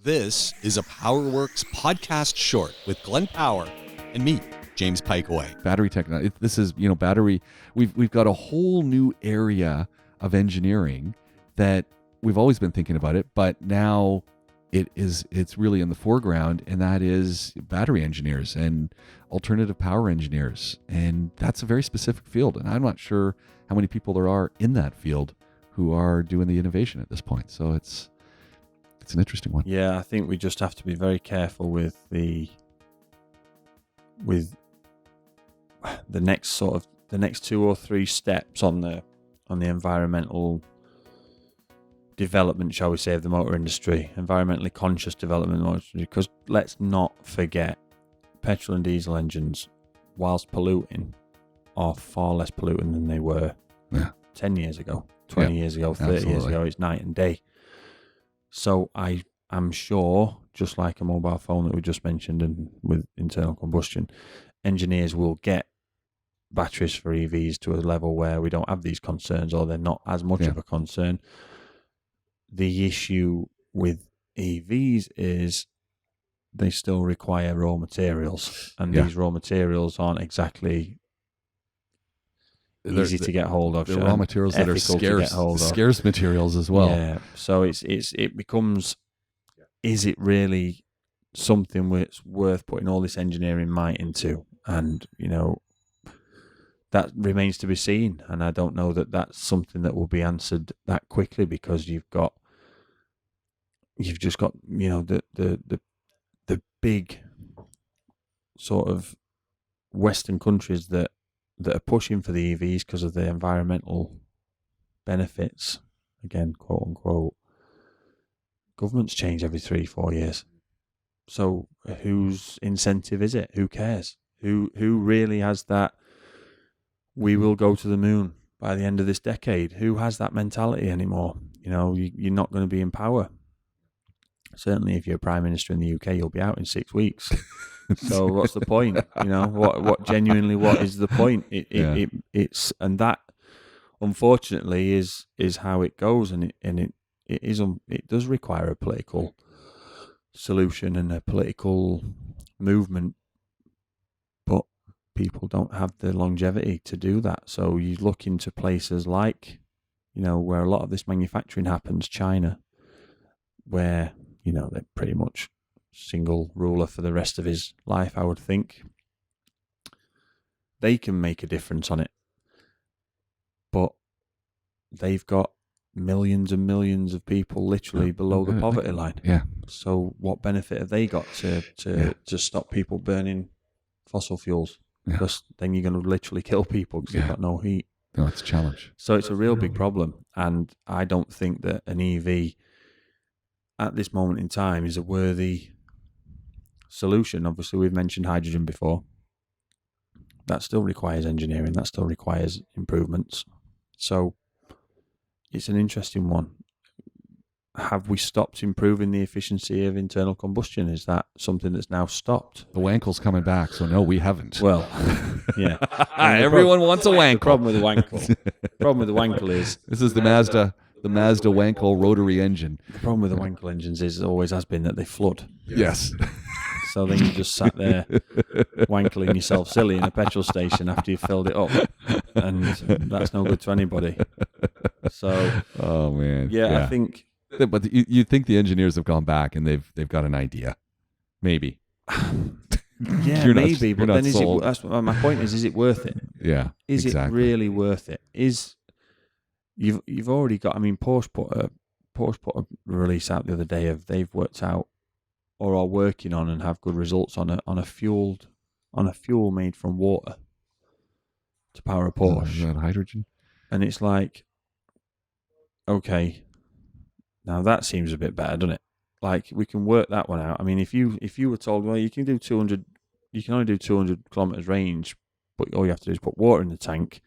This is a Powerworks podcast short with Glenn Power and me, James Pikeway. Battery technology. This is, battery. We've got a whole new area of engineering that we've always been thinking about it, but now it's really in the foreground, and that is battery engineers and alternative power engineers. And that's a very specific field. And I'm not sure how many people there are in that field who are doing the innovation at this point. So it's an interesting one. Yeah, I think we just have to be very careful with the next 2 or 3 steps on the environmental development, shall we say, of the motor industry, environmentally conscious development of the motor industry, because let's not forget petrol and diesel engines, whilst polluting, are far less polluting than they were 10 years ago, 20 years ago, 30 years ago. It's night and day. So I am sure, just like a mobile phone that we just mentioned and with internal combustion, engineers will get batteries for EVs to a level where we don't have these concerns, or they're not as much of a concern. The issue with EVs is they still require raw materials, and these raw materials aren't exactly easy to get hold of. The raw materials that are scarce materials as well. Yeah, so it becomes, is it really something that's worth putting all this engineering might into? And that remains to be seen. And I don't know that that's something that will be answered that quickly, because you've just got the big sort of Western countries that are pushing for the EVs because of the environmental benefits, again, quote unquote. Governments change every 3-4 years. So whose incentive is it? Who cares? Who really has that, we will go to the moon by the end of this decade? Who has that mentality anymore? You're not going to be in power. Certainly if you're Prime Minister in the UK, you'll be out in 6 weeks. So what's the point? What genuinely, what is the point? It's and that, unfortunately, is how it goes, and it does require a political solution and a political movement, but people don't have the longevity to do that. So you look into places like, where a lot of this manufacturing happens, China, where they're pretty much single ruler for the rest of his life, I would think. They can make a difference on it, but they've got millions and millions of people literally below the poverty line. Yeah. So what benefit have they got to stop people burning fossil fuels? Because then you're going to literally kill people because they've got no heat. No, it's a challenge. So it's a real big problem, and I don't think that an EV at this moment in time is a worthy solution. Obviously, we've mentioned hydrogen before. That still requires engineering. That still requires improvements. So it's an interesting one. Have we stopped improving the efficiency of internal combustion? Is that something that's now stopped? The Wankel's coming back, so no, we haven't. Well, yeah. Everyone wants a Wankel. The problem with the Wankel is... This is the Mazda Wankel rotary engine. The problem with the Wankel engines is, always has been, that they flood. Yes. So then you just sat there wankling yourself silly in a petrol station after you filled it up, and that's no good to anybody. So, oh man, yeah. I think. But you think the engineers have gone back and they've got an idea, maybe. Yeah, maybe. But then, that's my point is it worth it? Yeah, is it really worth it? You've already got? I mean, Porsche put a release out the other day of they've worked out, or are working on and have good results on a fuel made from water to power a Porsche. Is that hydrogen? And it's like, okay, now that seems a bit better, doesn't it? Like, we can work that one out. I mean, if you were told, well, you can only do 200 kilometers range, but all you have to do is put water in the tank.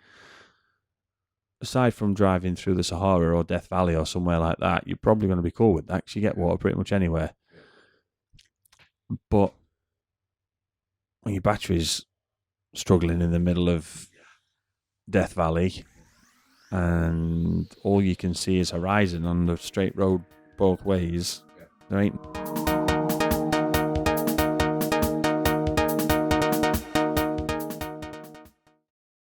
Aside from driving through the Sahara or Death Valley or somewhere like that, you're probably going to be cool with that, because you get water pretty much anywhere. But when your battery's struggling in the middle of Death Valley and all you can see is horizon on the straight road both ways, there ain't